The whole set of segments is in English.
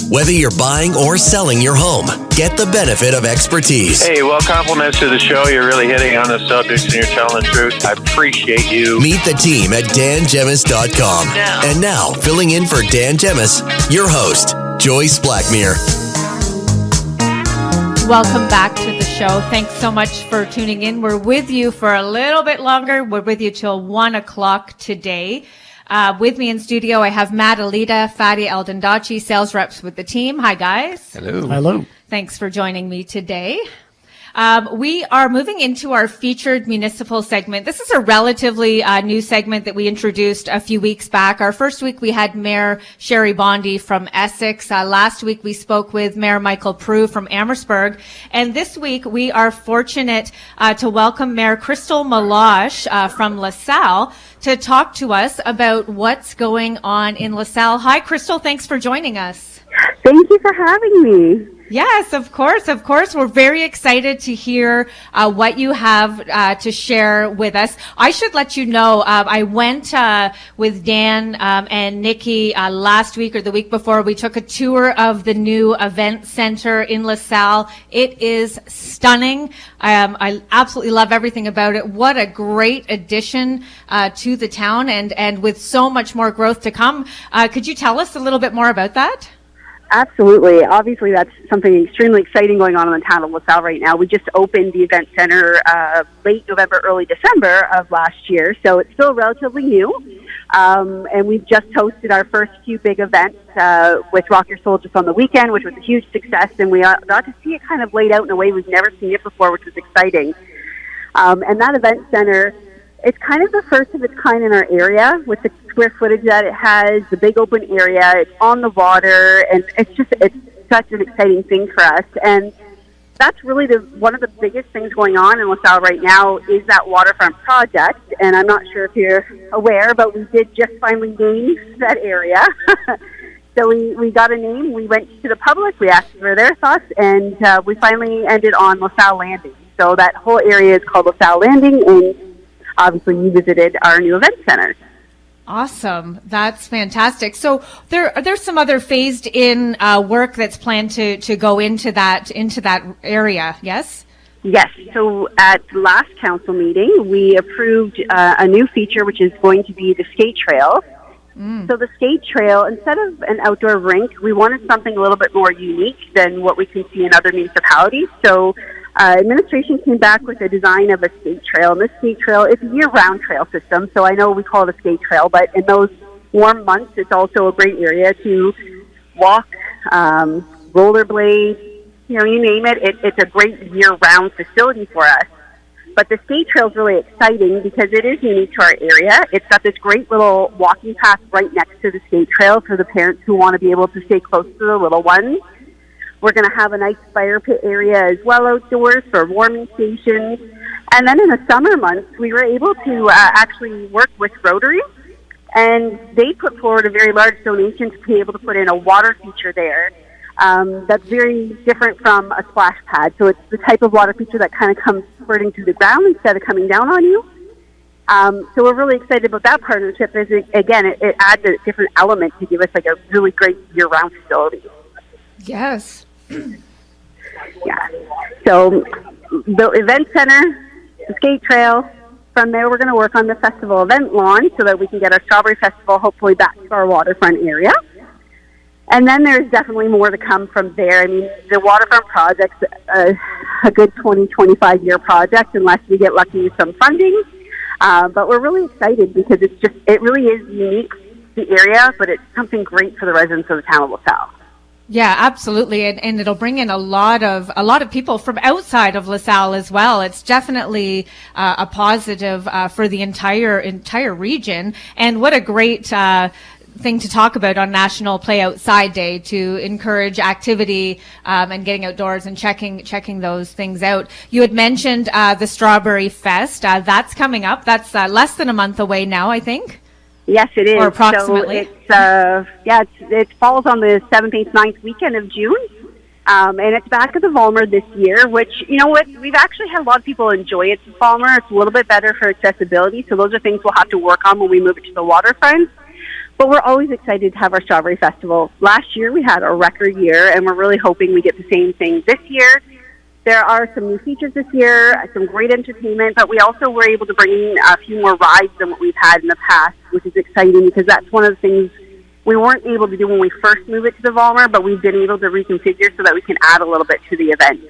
Whether you're buying or selling your home, get the benefit of expertise. Hey, well, compliments to the show. You're really hitting on the subjects and you're telling the truth. I appreciate you. Meet the team at dangemus.com. And now, filling in for Dan Gemus, your host, Joyce Blackmere. Welcome back to the show. Thanks so much for tuning in. We're with you for a little bit longer. We're with you till 1 o'clock today. With me in studio, I have Matt Alita, Fadi Aldandachi, sales reps with the team. Hi, guys. Hello. Hello. Thanks for joining me today. We are moving into our featured municipal segment. This is a relatively new segment that we introduced a few weeks back. Our first week, we had Mayor Sherry Bondi from Essex. Last week, we spoke with Mayor Michael Prue from Amherstburg. And this week, we are fortunate to welcome Mayor Crystal Meloche from Lasalle to talk to us about what's going on in Lasalle. Hi, Crystal. Thanks for joining us. Thank you for having me. Yes, of course. We're very excited to hear what you have to share with us. I should let you know, I went with Dan and Nikki last week or the week before. We took a tour of the new event center in LaSalle. It is stunning. I absolutely love everything about it. What a great addition to the town, and with so much more growth to come. Could you tell us a little bit more about that? Absolutely. Obviously, that's something extremely exciting going on in the town of LaSalle right now. We just opened the event center late November, early December of last year, so it's still relatively new. And we've just hosted our first few big events with Rock Your Soul just on the weekend, which was a huge success, and we got to see it kind of laid out in a way we've never seen it before, which was exciting. And that event center, it's kind of the first of its kind in our area with the square footage that it has, the big open area, it's on the water, and it's such an exciting thing for us. And that's really one of the biggest things going on in LaSalle right now is that waterfront project. And I'm not sure if you're aware, but we did just finally name that area. So we got a name, we went to the public, we asked for their thoughts, and we finally ended on LaSalle Landing. So that whole area is called LaSalle Landing, and obviously you visited our new event center. Awesome. That's fantastic. So there's some other phased in work that's planned to go into that area, yes? Yes. So at the last council meeting, we approved a new feature, which is going to be the skate trail. So the skate trail, instead of an outdoor rink, we wanted something a little bit more unique than what we can see in other municipalities. So administration came back with a design of a skate trail, and this skate trail is a year-round trail system, so I know we call it a skate trail, but in those warm months, it's also a great area to walk, rollerblade, you name it. It's a great year-round facility for us. But the skate trail is really exciting because it is unique to our area. It's got this great little walking path right next to the skate trail for the parents who want to be able to stay close to the little ones. We're going to have a nice fire pit area as well outdoors for warming stations. And then in the summer months, we were able to actually work with Rotary, and they put forward a very large donation to be able to put in a water feature there. That's very different from a splash pad. So it's the type of water feature that kind of comes squirting through the ground instead of coming down on you. So we're really excited about that partnership. Again, it adds a different element to give us like a really great year-round facility. Yes. Yeah. So the event center, the skate trail. From there, we're going to work on the festival event lawn so that we can get our Strawberry Festival hopefully back to our waterfront area. And then there's definitely more to come from there. I mean, the waterfront project's a good 20-25 year project unless we get lucky with some funding. But we're really excited because it really is unique, the area, but it's something great for the residents of the town of LaSalle. Yeah, absolutely, and it'll bring in a lot of people from outside of LaSalle as well. It's definitely a positive for the entire region, and what a great thing to talk about on National Play Outside Day to encourage activity and getting outdoors and checking those things out. You had mentioned the Strawberry Fest. That's coming up. That's less than a month away now, I think. Yes, it is. Or approximately. So it falls on the 7th, 8th, 9th weekend of June. And it's back at the Vollmer this year, which, you know what, we've actually had a lot of people enjoy it at Vollmer. It's a little bit better for accessibility, so those are things we'll have to work on when we move it to the waterfront. But we're always excited to have our Strawberry Festival. Last year we had a record year, and we're really hoping we get the same thing this year. There are some new features this year, some great entertainment, but we also were able to bring in a few more rides than what we've had in the past, which is exciting because that's one of the things we weren't able to do when we first moved it to the Volmer, but we've been able to reconfigure so that we can add a little bit to the event.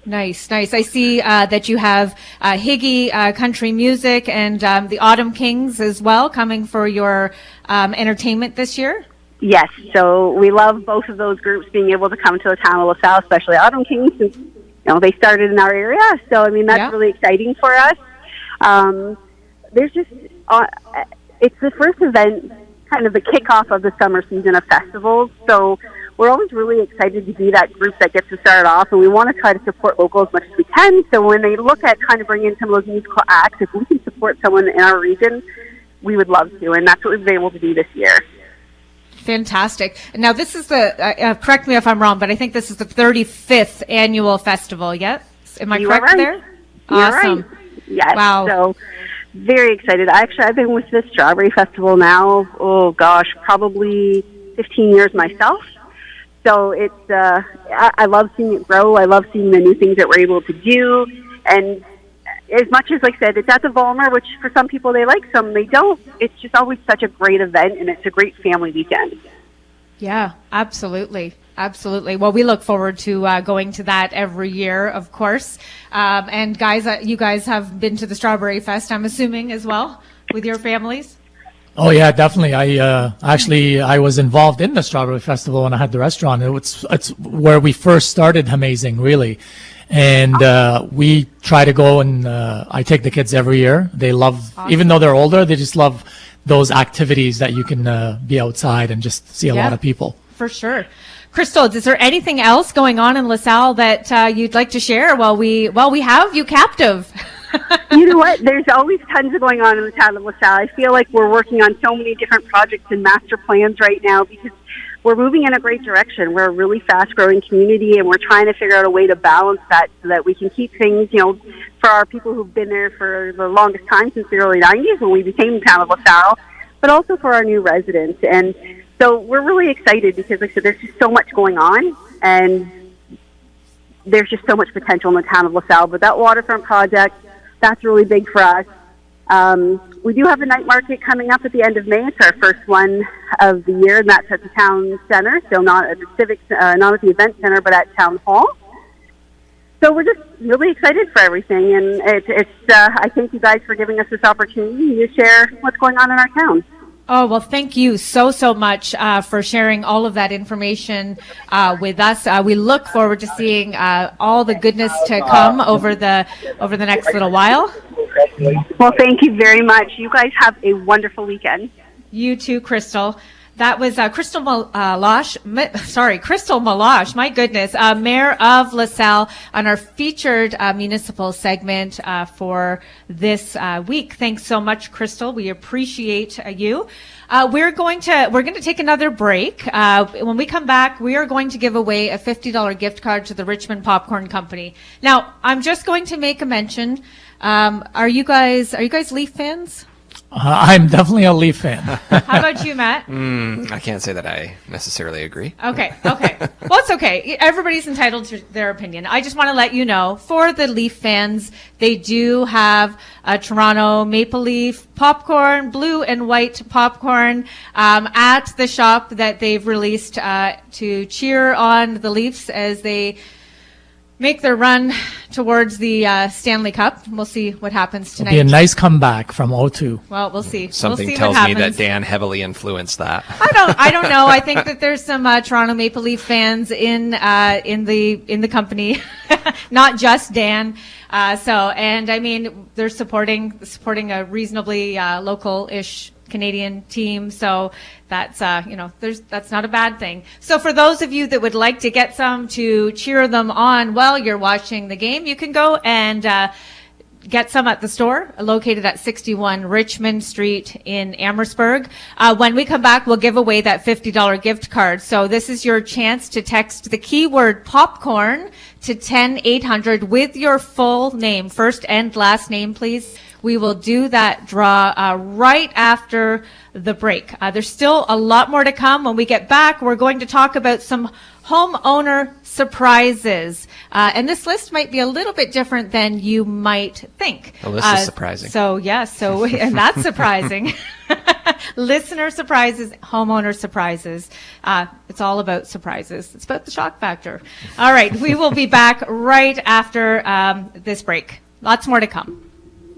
Nice. I see that you have Higgy Country Music and the Autumn Kings as well coming for your entertainment this year. Yes, so we love both of those groups being able to come to the town of LaSalle, especially Autumn Kings, since they started in our area. So I mean that's really exciting for us. There's just it's the first event, kind of the kickoff of the summer season of festivals. So we're always really excited to be that group that gets to start off, and we want to try to support local as much as we can. So when they look at kind of bringing in some of those musical acts, if we can support someone in our region, we would love to, and that's what we've been able to do this year. Fantastic. Now, this is the, correct me if I'm wrong, but I think this is the 35th annual festival, yes? Am I correct there? Awesome. Right. Yes. Wow. So, very excited. I've been with this Strawberry Festival now, probably 15 years myself. So it's, I love seeing it grow. I love seeing the new things that we're able to do. And as much as, like I said, it's at the Volmer, which for some people they like, some they don't. It's just always such a great event, and it's a great family weekend. Yeah, absolutely. Absolutely. Well, we look forward to going to that every year, of course. And guys, you guys have been to the Strawberry Fest, I'm assuming, as well, with your families? Oh yeah, definitely. I was involved in the Strawberry Festival when I had the restaurant. It's where we first started Amazing, really. And we try to go, and I take the kids every year. They love, awesome. Even though they're older, they just love those activities that you can be outside and just see a lot of people. For sure. Crystal, is there anything else going on in LaSalle that you'd like to share while we have you captive? You know what? There's always tons of going on in the town of LaSalle. I feel like we're working on so many different projects and master plans right now because we're moving in a great direction. We're a really fast-growing community, and we're trying to figure out a way to balance that so that we can keep things, for our people who've been there for the longest time since the early 90s when we became the town of LaSalle, but also for our new residents. And so we're really excited because, like I said, there's just so much going on, and there's just so much potential in the town of LaSalle. But that waterfront project, that's really big for us. We do have a night market coming up at the end of May. It's our first one of the year, and that's at the town center, so not at the civic, not at the event center, but at town hall. So we're just really excited for everything, and I thank you guys for giving us this opportunity to share what's going on in our town. Oh, well, thank you so much for sharing all of that information with us. We look forward to seeing all the goodness to come over the next little while. Well, thank you very much. You guys have a wonderful weekend. You too, Crystal. That was Crystal Meloche, my goodness, Mayor of LaSalle on our featured municipal segment for this week. Thanks so much, Crystal. We appreciate you. We're going to take another break. When we come back, we are going to give away a $50 gift card to the Richmond Popcorn Company. Now, I'm just going to make a mention. Are you guys Leaf fans? I'm definitely a Leaf fan. How about you, Matt? I can't say that I necessarily agree. Okay. Well, it's okay. Everybody's entitled to their opinion. I just want to let you know, for the Leaf fans, they do have a Toronto Maple Leaf popcorn, blue and white popcorn, at the shop that they've released to cheer on the Leafs as they make their run towards the Stanley Cup. We'll see what happens tonight. It'll be a nice comeback from 0-2. Well, we'll see. Something tells me that Dan heavily influenced that. I don't know. I think that there's some Toronto Maple Leaf fans in the company, not just Dan. And I mean, they're supporting a reasonably local-ish Canadian team, so that's that's not a bad thing. So for those of you that would like to get some to cheer them on while you're watching the game, you can go and get some at the store located at 61 Richmond Street in Amherstburg. When we come back, we'll give away that $50 gift card. So this is your chance to text the keyword popcorn to 10800 with your full name, first and last name, please. We will do that draw right after the break. There's still a lot more to come. When we get back, we're going to talk about some homeowner surprises. And this list might be a little bit different than you might think. The list is surprising. And that's surprising. Listener surprises, homeowner surprises. It's all about surprises. It's about the shock factor. All right, we will be back right after this break. Lots more to come.